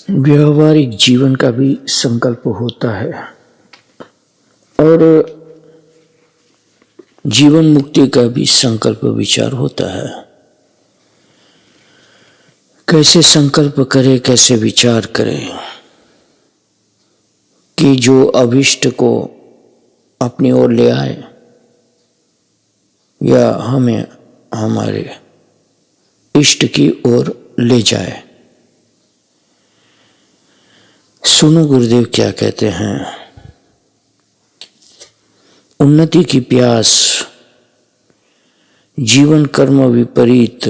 व्यवहारिक जीवन का भी संकल्प होता है और जीवन मुक्ति का भी संकल्प विचार होता है। कैसे संकल्प करें, कैसे विचार करें कि जो अभिष्ट को अपनी ओर ले आए या हमें हमारे इष्ट की ओर ले जाए। सुनो गुरुदेव क्या कहते हैं। उन्नति की प्यास, जीवन कर्म विपरीत,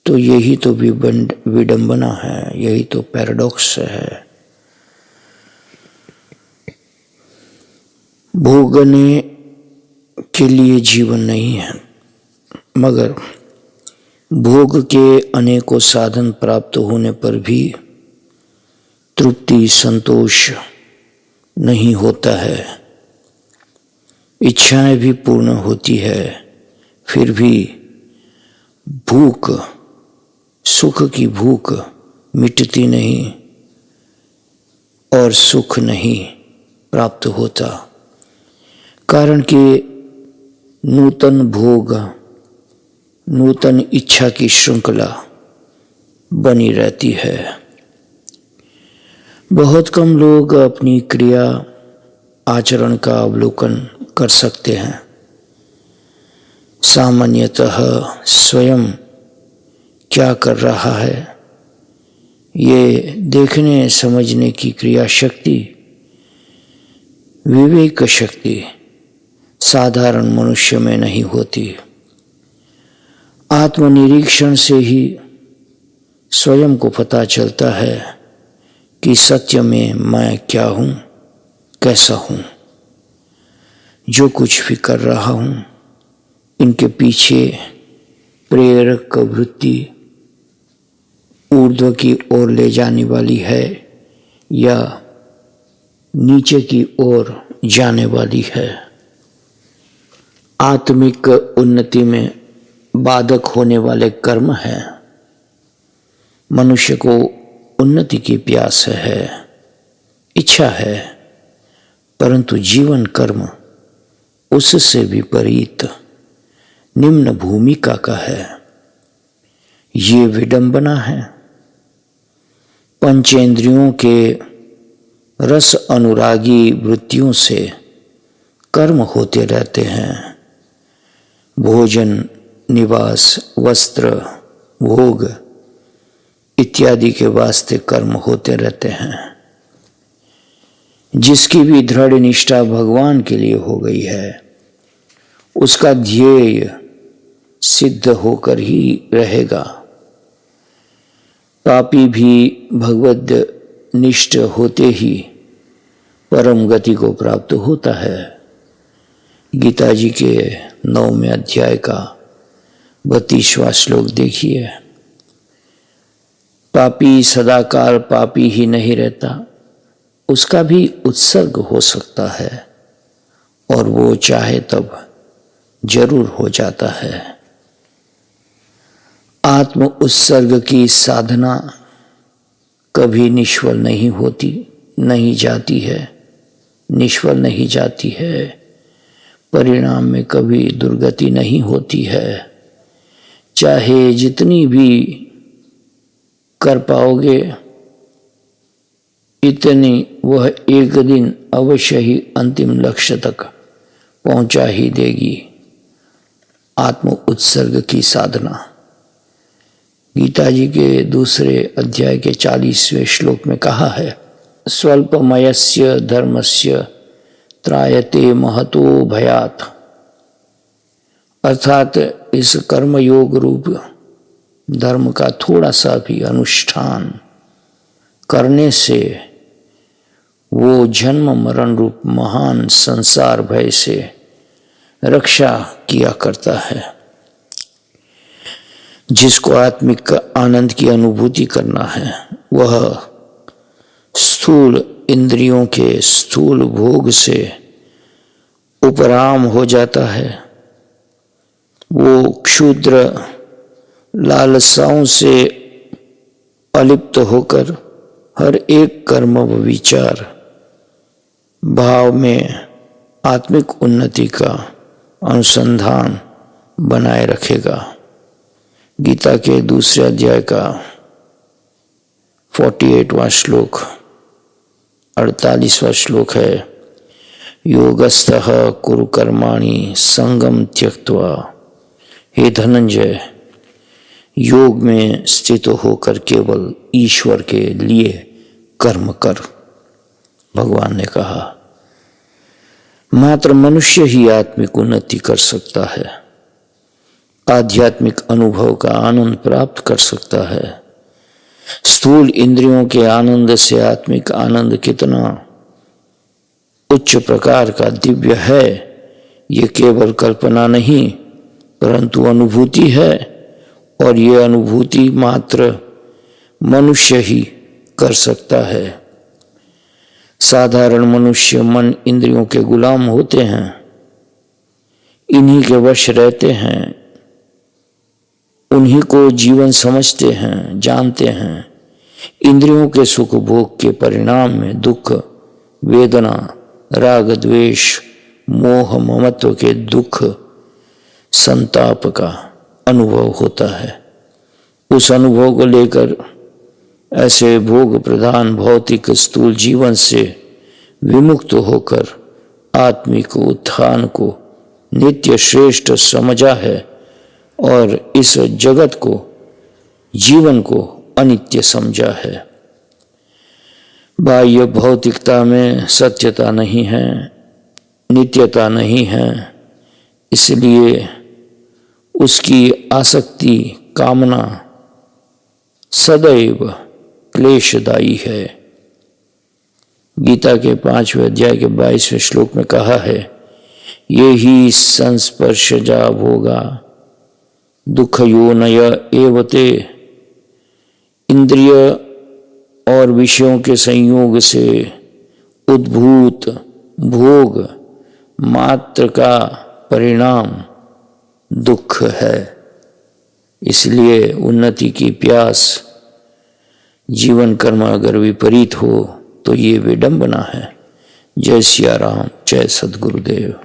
तो यही तो विडंबना है, यही तो पैराडॉक्स है। भोगने के लिए जीवन नहीं है, मगर भोग के अनेकों साधन प्राप्त होने पर भी तृप्ति संतोष नहीं होता है। इच्छाएं भी पूर्ण होती है, फिर भी भूख, सुख की भूख मिटती नहीं और सुख नहीं प्राप्त होता। कारण कि नूतन भोग, नूतन इच्छा की श्रृंखला बनी रहती है। बहुत कम लोग अपनी क्रिया आचरण का अवलोकन कर सकते हैं। सामान्यतः स्वयं क्या कर रहा है, ये देखने समझने की क्रिया शक्ति, विवेक शक्ति साधारण मनुष्य में नहीं होती। आत्मनिरीक्षण से ही स्वयं को पता चलता है कि सत्य में मैं क्या हूँ, कैसा हूँ। जो कुछ भी कर रहा हूँ, इनके पीछे प्रेरक वृत्ति ऊर्ध्व की ओर ले जाने वाली है या नीचे की ओर जाने वाली है। आत्मिक उन्नति में बाधक होने वाले कर्म है। मनुष्य को उन्नति की प्यास है, इच्छा है, परंतु जीवन कर्म उससे विपरीत निम्न भूमिका का है। ये विडंबना है। पंचेंद्रियों के रस अनुरागी वृत्तियों से कर्म होते रहते हैं। भोजन, निवास, वस्त्र, भोग इत्यादि के वास्ते कर्म होते रहते हैं। जिसकी भी दृढ़ निष्ठा भगवान के लिए हो गई है, उसका ध्येय सिद्ध होकर ही रहेगा। पापी भी भगवद निष्ठ होते ही परम गति को प्राप्त होता है। गीता जी के 9वें अध्याय का 32वां श्लोक देखिए। पापी सदाकाल पापी ही नहीं रहता, उसका भी उत्सर्ग हो सकता है और वो चाहे तब जरूर हो जाता है। आत्म उत्सर्ग की साधना कभी निष्फल नहीं होती, नहीं जाती है, निष्फल नहीं जाती है। परिणाम में कभी दुर्गति नहीं होती है। चाहे जितनी भी कर पाओगे, इतनी वह एक दिन अवश्य ही अंतिम लक्ष्य तक पहुंचा ही देगी। आत्म उत्सर्ग की साधना गीता जी के 2 अध्याय के 40वें श्लोक में कहा है, स्वल्पमयस्य धर्मस्य त्रायते महतो भयात्। अर्थात इस कर्मयोग रूप धर्म का थोड़ा सा भी अनुष्ठान करने से वो जन्म मरण रूप महान संसार भय से रक्षा किया करता है। जिसको आत्मिक आनंद की अनुभूति करना है, वह स्थूल इंद्रियों के स्थूल भोग से उपराम हो जाता है। वो क्षुद्र लालसाओं से अलिप्त होकर हर एक कर्म व विचार भाव में आत्मिक उन्नति का अनुसंधान बनाए रखेगा। गीता के दूसरे अध्याय का 48वां श्लोक 48वां श्लोक है, योगस्थः कुरु कर्माणि संगम त्यक्त्वा। हे धनंजय, योग में स्थित होकर केवल ईश्वर के लिए कर्म कर। भगवान ने कहा, मात्र मनुष्य ही आत्मिक उन्नति कर सकता है, आध्यात्मिक अनुभव का आनंद प्राप्त कर सकता है। स्थूल इंद्रियों के आनंद से आत्मिक आनंद कितना उच्च प्रकार का दिव्य है, ये केवल कल्पना नहीं परंतु अनुभूति है, और ये अनुभूति मात्र मनुष्य ही कर सकता है। साधारण मनुष्य मन इंद्रियों के गुलाम होते हैं, इन्हीं के वश रहते हैं, उन्हीं को जीवन समझते हैं, जानते हैं। इंद्रियों के सुख भोग के परिणाम में दुख, वेदना, राग, द्वेष, मोह, ममत्व के दुख, संताप का अनुभव होता है। उस अनुभव को लेकर ऐसे भोग प्रधान भौतिक स्थूल जीवन से विमुक्त होकर आत्मिक उत्थान को नित्य श्रेष्ठ समझा है और इस जगत को, जीवन को अनित्य समझा है। बाह्य भौतिकता में सत्यता नहीं है, नित्यता नहीं है, इसलिए उसकी आसक्ति, कामना सदैव क्लेशदायी है। गीता के 5वें अध्याय के 22वें श्लोक में कहा है, ये ही संस्पर्शजा भोगा दुःखयोनय एवते। इंद्रिय और विषयों के संयोग से उद्भूत भोग मात्र का परिणाम दुख है। इसलिए उन्नति की प्यास, जीवन कर्म अगर विपरीत हो तो ये विडंबना है। जय सिया राम, जय सद्गुरुदेव।